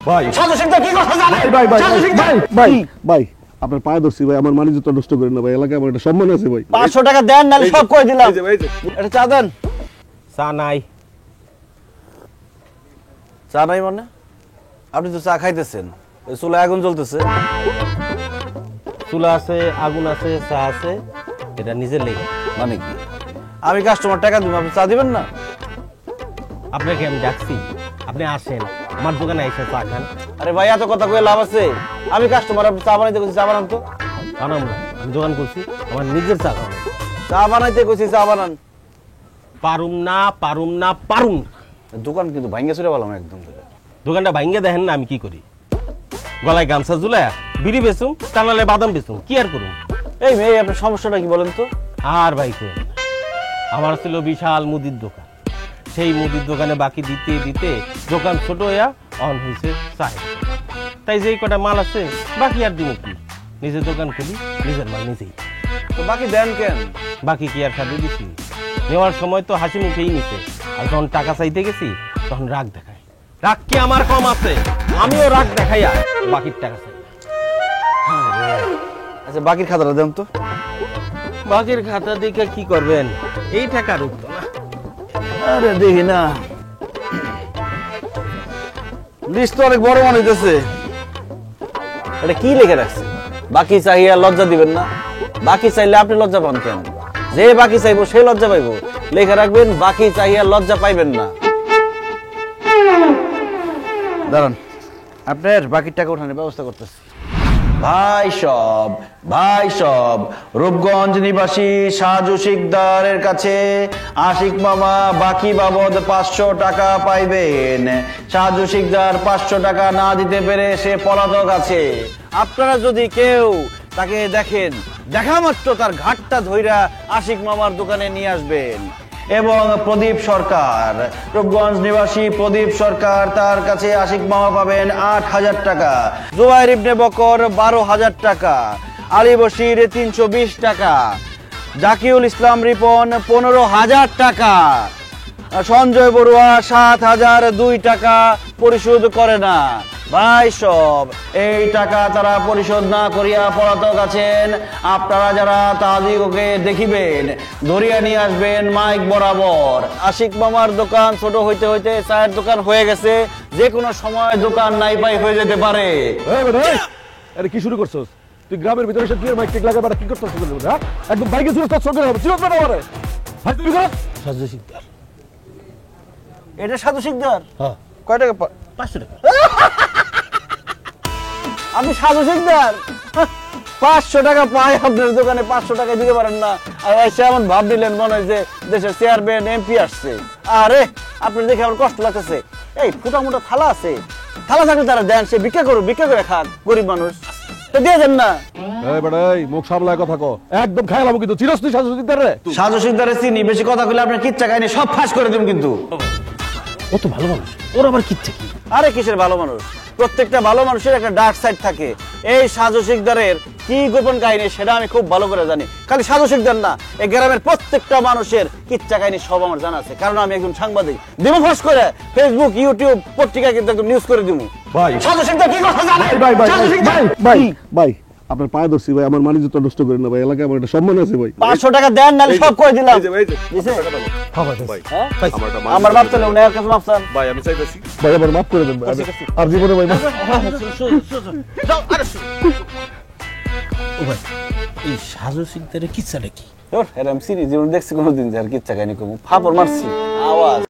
ভাই সাধু সিং কি কথা জানে? ভাই ভাই সাধু সিং ভাই ভাই ভাই আপনার পায়ে ধরছি ভাই, আমার মানিজ্য তো নষ্ট করেন না ভাই, এলাকায় আমার একটা সম্মান আছে ভাই। 500 টাকা দেন নালে সব কই দিলাম। এটা চা দেন। চা নাই। চা নাই মানে? আপনি তো চা খাইতেছেন, এই চুলায় আগুন জ্বলতেছে। চুলা আছে, আগুন আছে, চা আছে, এটা নিজের লেগে। মানে কি? আমি কাস্টমার টাকা দিব, আপনি চা দিবেন না? আপনাকে আমি ডাকছি, আপনি আসেন আমার দোকানে এসে চা খান। আরে ভাই এত কথা কয়ে লাভ আছে? আমি কাস্টমার, আপনি চা বানাইতে কইছি, চা বানান তো। বানাম না, আমি দোকান করছি, আমার নিজের চা খাওয়া। চা বানাইতে কইছি, চা বানান। পারুম না, পারুম না, পারুম না। দোকান কিন্তু ভাঙ্গা চুরে বললাম একদম। দোকানটা ভাঙ্গে দেখেন না আমি কি করি। গলায় গামছা ঝুলায় বিড়ি বেচুম, টানালে বাদাম বেচুম, কি আর করুম। এই মেয়ে আপনার সমস্যাটা কি বলেন তো? আর ভাই কই না, আমার ছিল বিশাল মুদির দোকান। সেই মুদির দোকানে বাকি দিতে দিতে দোকান ছোট হইয়া অন হয়েছে চাই। তাই যেই কটা মাল আছে বাকি আর দিব কি, নিজের দোকান খুলি, নিজের মাল নিজেই। তো বাকি দেন কেন? বাকি কি আর সাথে দিছি? নেওয়ার সময় তো হাসি মুখেই নিছে, আর যখন টাকা চাইতে গেছি তখন রাগ দেখায়। রাগ কি আমার কম আছে? আমিও রাগ দেখাইয়া বাকির টাকা চাই। আচ্ছা বাকির খাতাটা দেন তো। বাকির খাতা দেখে কি করবেন? এই টাকা রুখতো না। আরে দেখি না, লিস্ট তো অনেক বড় মনে হইতেছে। এটা কি লিখে রাখছে? বাকি চাইয়া লজ্জা দিবেন না? বাকি চাইলে আপনি লজ্জা পান কেন? যে বাকি চাইবো সে লজ্জা পাইবো। লেখা রাখবেন বাকি চাইয়া লজ্জা পাইবেন না। দাঁড়ান, আপনার বাকির টাকা ওঠানোর ব্যবস্থা করতেছি। ভাই সব রূপগঞ্জ নিবাসী সাজু শিকদারের কাছে আশিক মামা বাকি বাবদ 500 টাকা পাইবেন। সাজু শিকদার 500 টাকা না দিতে পেরে সে পলাতক আছে। আপনারা যদি কেউ তাকে দেখেন, দেখা মাত্র তার ঘাটটা ধইরা আশিক মামার দোকানে নিয়ে আসবেন। এবং প্রদীপ সরকার, রূপগঞ্জ নিবাসী প্রদীপ সরকার, তার কাছে আশিক মামা পাবেন 8000 টাকা। জুবাইর ইবনে বকর 12000 টাকা। আলী বশির 320 টাকা। জাকিউল ইসলাম রিপন 15000 টাকা। সঞ্জয় বড়ুয়া 7002 টাকা পরিশোধ করে না। ভাই সব এই টাকা তারা পরিশোধ না করিয়া পলাতক আছেন। আপনারা যারা তাদেরকে দেখিবেন ধরিয়া নিয়ে আসবেন মাইক বরাবর। আশিক মামার দোকান ছোট হইতে হইতে চায়ের দোকান হয়ে গেছে, যে কোনো সময় দোকান নাই পাই হয়ে যেতে পারে। আরে কি শুরু করছস তুই? গ্রামের ভিতরে এসে কি আর মাইক টেক লাগাবে আর কি করছস? হ্যাঁ একদম বাইকে জুড়ে তোর সঙ্গে হবে, চিরত না আমারে। ভাই তুই কর সাজু শিকদার। এটা সাধু শিকদার? হ্যাঁ। কয় টাকা? 500 টাকা। আপনি সাধু শিকদার? 500 টাকা পাই আপনার দোকানে, 500 টাকা দিতে পারেন না? আর এসে এমন ভাব দিলেন মনে হয় যে দেশের চেয়ারম্যান এমপি আসছে। আরে আপনি দেখে আমার কষ্ট লাগতেছে। এই ফুটা মোটা থালা আছে, থালা থাকলে তারা দেন, সে ভিক্ষা করুক, ভিক্ষা করে খাক, গরিব মানুষ, তো দিয়ে দেন না। এই বেটা এই মুখ সামলায় কথা কও, একদম খাইলাম কিন্তু। চিরস তুই সাজু শিকদার রে? সাধু শিকদারের চিনি, বেশি কথা কইলে আপনার কিচ্ছা কাহিনী সব ফাঁস করে দেব কিন্তু। ও তো ভালো মানুষ, ওর আবার কিচ্ছে কি? আরে কিসের ভালো মানুষ? প্রত্যেকটা ভালো মানুষের একটা ডার্ক সাইড থাকে। এই সাজু শিকদারের কি গোপন কাহিনী সেটা আমি খুব ভালো করে জানি। খালি সাজু শিকদার না, এই গ্রামের প্রত্যেকটা মানুষের কিচ্ছা কাহিনী সব আমার জানা আছে, কারণ আমি একজন সাংবাদিক। দিব ফাঁস করে ফেসবুক, ইউটিউব, পত্রিকায় কিন্তু একদম নিউজ করে দিব। ভাই সাজু শিকদার কি কথা জানে? ভাই ভাই সাজু শিকদার ভাই ভাই আপনার পায়ে ধরছি ভাই, আমার মানিজ্য তো নষ্ট করেন না ভাই, এলাকায় আমার একটা সম্মান আছে ভাই। 500 টাকা দেন নালে সব কই দিলাম। দিছে? হ্যাঁ? আমার বাপ চলে ওনার কাছে মাফ চান। ভাই আমার মাফ করে দেন ভাই, আর জীবনে ভাই মাফ। ও ভাই, এই সাজু শিকদারের কিচ্ছাটা কি? এরম সিরিজ দেখছি কোনোদিন যে আর কিচ্ছা কাহিনী কম ফাপড় মারছি আওয়াজ